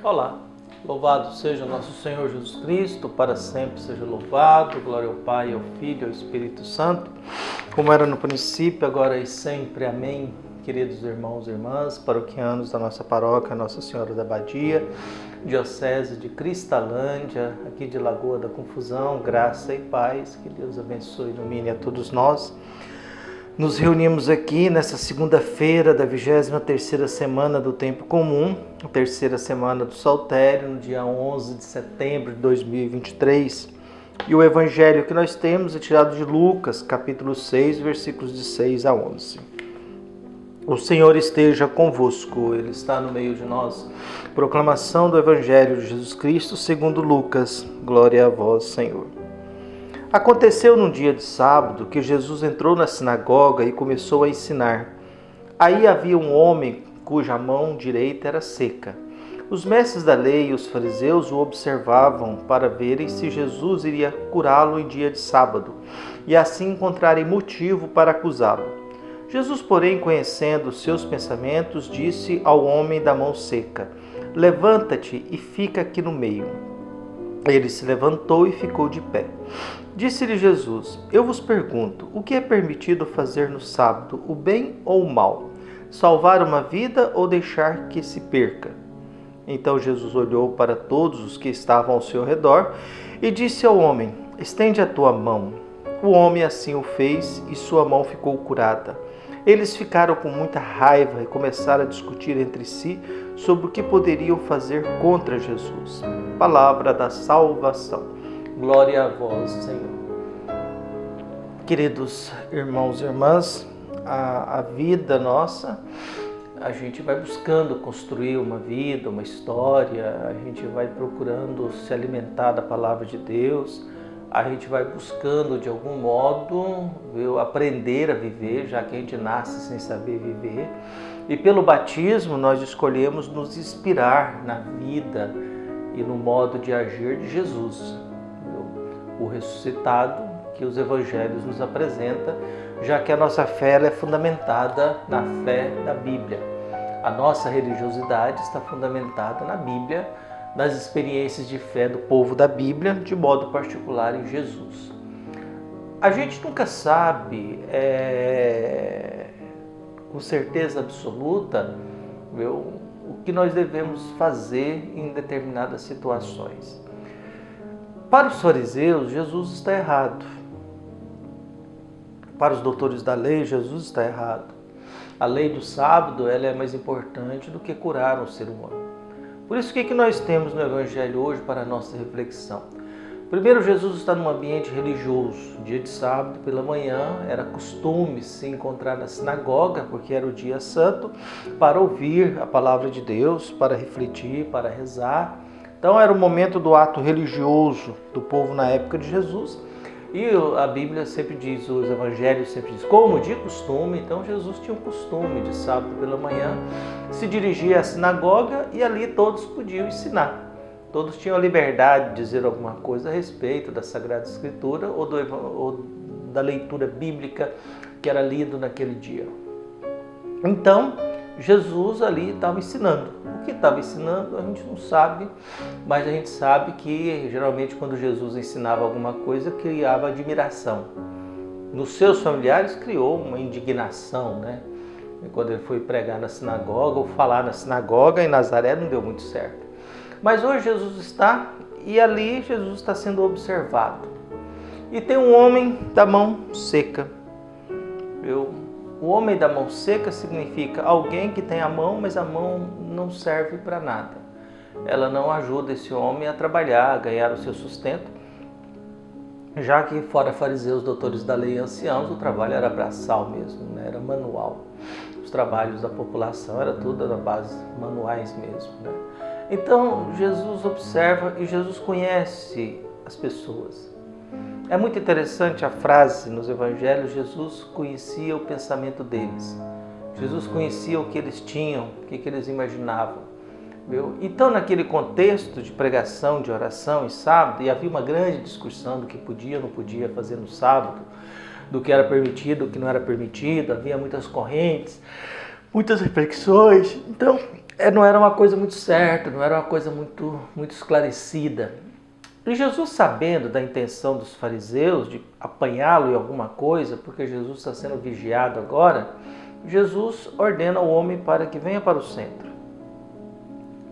Olá, louvado seja nosso Senhor Jesus Cristo, para sempre seja louvado, glória ao Pai, ao Filho e ao Espírito Santo, como era no princípio, agora e sempre, amém. Queridos irmãos e irmãs, paroquianos da nossa paróquia Nossa Senhora da Abadia, Diocese de Cristalândia, aqui de Lagoa da Confusão, graça e paz, que Deus abençoe e ilumine a todos nós. Nos reunimos aqui nessa segunda-feira da 23ª semana do Tempo Comum, a terceira semana do Saltério, no dia 11 de setembro de 2023. E o evangelho que nós temos é tirado de Lucas, capítulo 6, versículos de 6 a 11. O Senhor esteja convosco, Ele está no meio de nós. Proclamação do Evangelho de Jesus Cristo segundo Lucas. Glória a vós, Senhor. Aconteceu num dia de sábado que Jesus entrou na sinagoga e começou a ensinar. Aí havia um homem cuja mão direita era seca. Os mestres da lei e os fariseus o observavam para verem se Jesus iria curá-lo em dia de sábado e assim encontrarem motivo para acusá-lo. Jesus, porém, conhecendo os seus pensamentos, disse ao homem da mão seca: levanta-te e fica aqui no meio. Ele se levantou e ficou de pé. Disse-lhe Jesus: eu vos pergunto, o que é permitido fazer no sábado, o bem ou o mal? Salvar uma vida ou deixar que se perca? Então Jesus olhou para todos os que estavam ao seu redor e disse ao homem: estende a tua mão. O homem assim o fez e sua mão ficou curada. Eles ficaram com muita raiva e começaram a discutir entre si sobre o que poderiam fazer contra Jesus. Palavra da salvação. Glória a vós, Senhor. Queridos irmãos e irmãs, a vida nossa, a gente vai buscando construir uma vida, uma história, a gente vai procurando se alimentar da palavra de Deus, a gente vai buscando de algum modo aprender a viver, já que a gente nasce sem saber viver. E pelo batismo nós escolhemos nos inspirar na vida e no modo de agir de Jesus, o ressuscitado que os evangelhos nos apresentam, já que a nossa fé é fundamentada na fé da Bíblia. A nossa religiosidade está fundamentada na Bíblia, nas experiências de fé do povo da Bíblia, de modo particular em Jesus. A gente nunca sabe com certeza absoluta o que nós devemos fazer em determinadas situações. Para os fariseus, Jesus está errado. Para os doutores da lei, Jesus está errado. A lei do sábado ela é mais importante do que curar um ser humano. Por isso, o que nós temos no Evangelho hoje para a nossa reflexão? Primeiro, Jesus está num ambiente religioso. Dia de sábado, pela manhã, era costume se encontrar na sinagoga, porque era o dia santo, para ouvir a palavra de Deus, para refletir, para rezar. Então, era o momento do ato religioso do povo na época de Jesus. E a Bíblia sempre diz, os evangelhos sempre dizem, como de costume. Então Jesus tinha o costume de sábado pela manhã se dirigir à sinagoga e ali todos podiam ensinar. Todos tinham a liberdade de dizer alguma coisa a respeito da Sagrada Escritura ou da leitura bíblica que era lido naquele dia. Então, Jesus ali estava ensinando. O que estava ensinando a gente não sabe, mas a gente sabe que geralmente quando Jesus ensinava alguma coisa, criava admiração. Nos seus familiares criou uma indignação, né? Quando ele foi pregar na sinagoga ou falar na sinagoga, em Nazaré não deu muito certo. Mas hoje Jesus está, e ali Jesus está sendo observado. E tem um homem da mão seca. O homem da mão seca significa alguém que tem a mão, mas a mão não serve para nada. Ela não ajuda esse homem a trabalhar, a ganhar o seu sustento, já que fora fariseus, doutores da lei e anciãos, o trabalho era braçal mesmo, né? Era manual. Os trabalhos da população era tudo na base manuais mesmo, né? Então Jesus observa e Jesus conhece as pessoas. É muito interessante a frase nos evangelhos, Jesus conhecia o pensamento deles. Jesus conhecia o que eles tinham, o que eles imaginavam. Então, naquele contexto de pregação, de oração em sábado, e havia uma grande discussão do que podia ou não podia fazer no sábado, do que era permitido, do que não era permitido, havia muitas correntes, muitas reflexões. Então, não era uma coisa muito certa, não era uma coisa muito esclarecida. E Jesus, sabendo da intenção dos fariseus de apanhá-lo em alguma coisa, porque Jesus está sendo vigiado agora, Jesus ordena ao homem para que venha para o centro.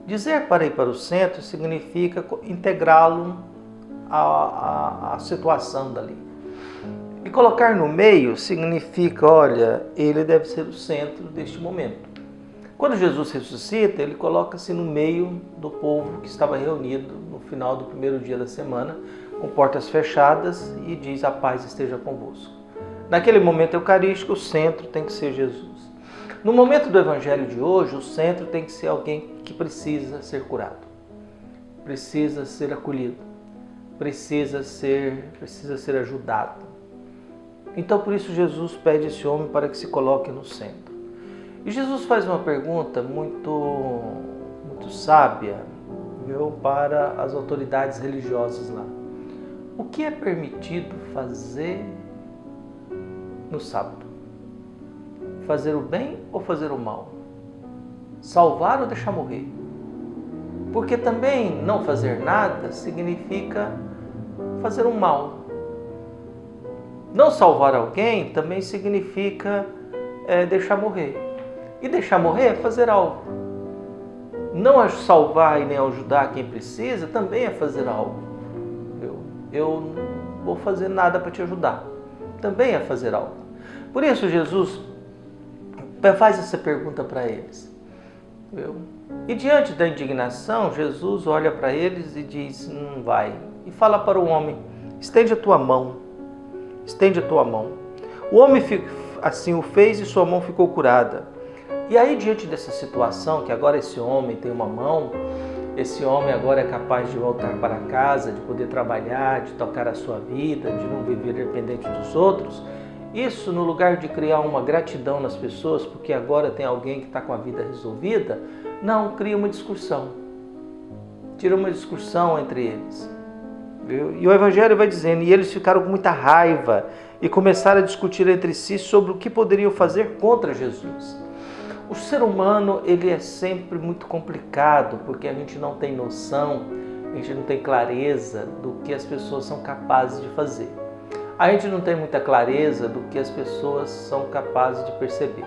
Dizer para ir para o centro significa integrá-lo à situação dali. E colocar no meio significa, olha, ele deve ser o centro deste momento. Quando Jesus ressuscita, ele coloca-se no meio do povo que estava reunido no final do primeiro dia da semana, com portas fechadas, e diz: a paz esteja convosco. Naquele momento eucarístico, o centro tem que ser Jesus. No momento do evangelho de hoje, o centro tem que ser alguém que precisa ser curado, precisa ser acolhido, precisa ser ajudado. Então, por isso, Jesus pede esse homem para que se coloque no centro. E Jesus faz uma pergunta muito sábia, viu, para as autoridades religiosas lá. O que é permitido fazer no sábado? Fazer o bem ou fazer o mal? Salvar ou deixar morrer? Porque também não fazer nada significa fazer o mal. Não salvar alguém também significa deixar morrer. E deixar morrer é fazer algo. Não salvar e nem ajudar quem precisa também é fazer algo. Eu não vou fazer nada para te ajudar. Também é fazer algo. Por isso Jesus faz essa pergunta para eles. E diante da indignação, Jesus olha para eles e diz: não vai. E fala para o homem: estende a tua mão. Estende a tua mão. O homem assim o fez e sua mão ficou curada. E aí, diante dessa situação, que agora esse homem tem uma mão, esse homem agora é capaz de voltar para casa, de poder trabalhar, de tocar a sua vida, de não viver dependente dos outros, isso, no lugar de criar uma gratidão nas pessoas, porque agora tem alguém que está com a vida resolvida, não, cria uma discussão. Tira uma discussão entre eles. Viu? E o Evangelho vai dizendo, e eles ficaram com muita raiva e começaram a discutir entre si sobre o que poderiam fazer contra Jesus. O ser humano, ele é sempre muito complicado, porque a gente não tem noção, a gente não tem clareza do que as pessoas são capazes de fazer. A gente não tem muita clareza do que as pessoas são capazes de perceber.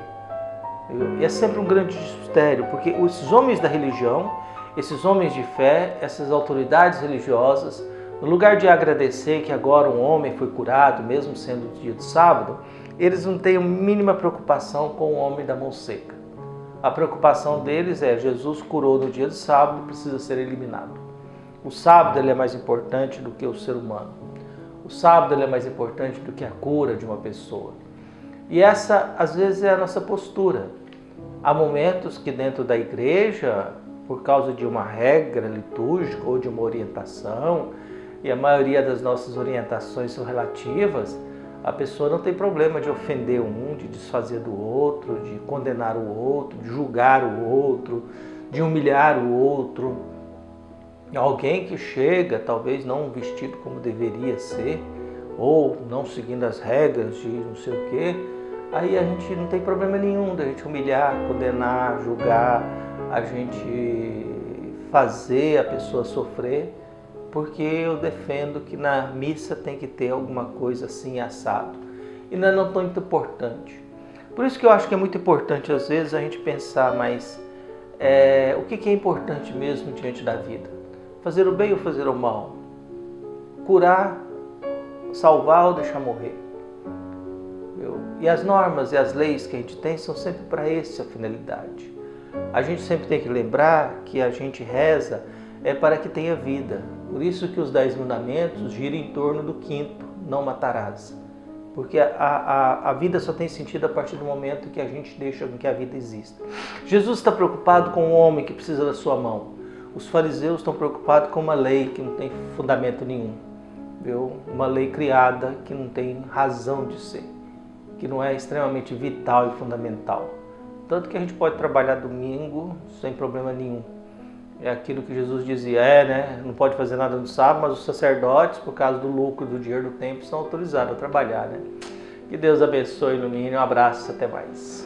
E é sempre um grande mistério, porque esses homens da religião, esses homens de fé, essas autoridades religiosas, no lugar de agradecer que agora um homem foi curado, mesmo sendo dia de sábado, eles não têm a mínima preocupação com o homem da mão seca. A preocupação deles é: Jesus curou no dia de sábado, precisa ser eliminado. O sábado ele é mais importante do que o ser humano. O sábado ele é mais importante do que a cura de uma pessoa. E essa, às vezes, é a nossa postura. Há momentos que dentro da igreja, por causa de uma regra litúrgica ou de uma orientação, e a maioria das nossas orientações são relativas, a pessoa não tem problema de ofender um, de desfazer do outro, de condenar o outro, de julgar o outro, de humilhar o outro. Alguém que chega, talvez não vestido como deveria ser, ou não seguindo as regras de não sei o quê, aí a gente não tem problema nenhum da gente humilhar, condenar, julgar, a gente fazer a pessoa sofrer, porque eu defendo que na missa tem que ter alguma coisa assim assado. E não é tão muito importante. Por isso que eu acho que é muito importante às vezes a gente pensar, mas o que é importante mesmo diante da vida? Fazer o bem ou fazer o mal? Curar, salvar ou deixar morrer? E as normas e as leis que a gente tem são sempre para essa finalidade. A gente sempre tem que lembrar que a gente reza para que tenha vida. Por isso que os 10 mandamentos giram em torno do 5º, não matarás. Porque a vida só tem sentido a partir do momento que a gente deixa que a vida exista. Jesus está preocupado com o homem que precisa da sua mão. Os fariseus estão preocupados com uma lei que não tem fundamento nenhum. Viu? Uma lei criada que não tem razão de ser, que não é extremamente vital e fundamental. Tanto que a gente pode trabalhar domingo sem problema nenhum. É aquilo que Jesus dizia, não pode fazer nada no sábado, mas os sacerdotes, por causa do lucro do dinheiro do templo, são autorizados a trabalhar, né? Que Deus abençoe e ilumine. Um abraço, até mais.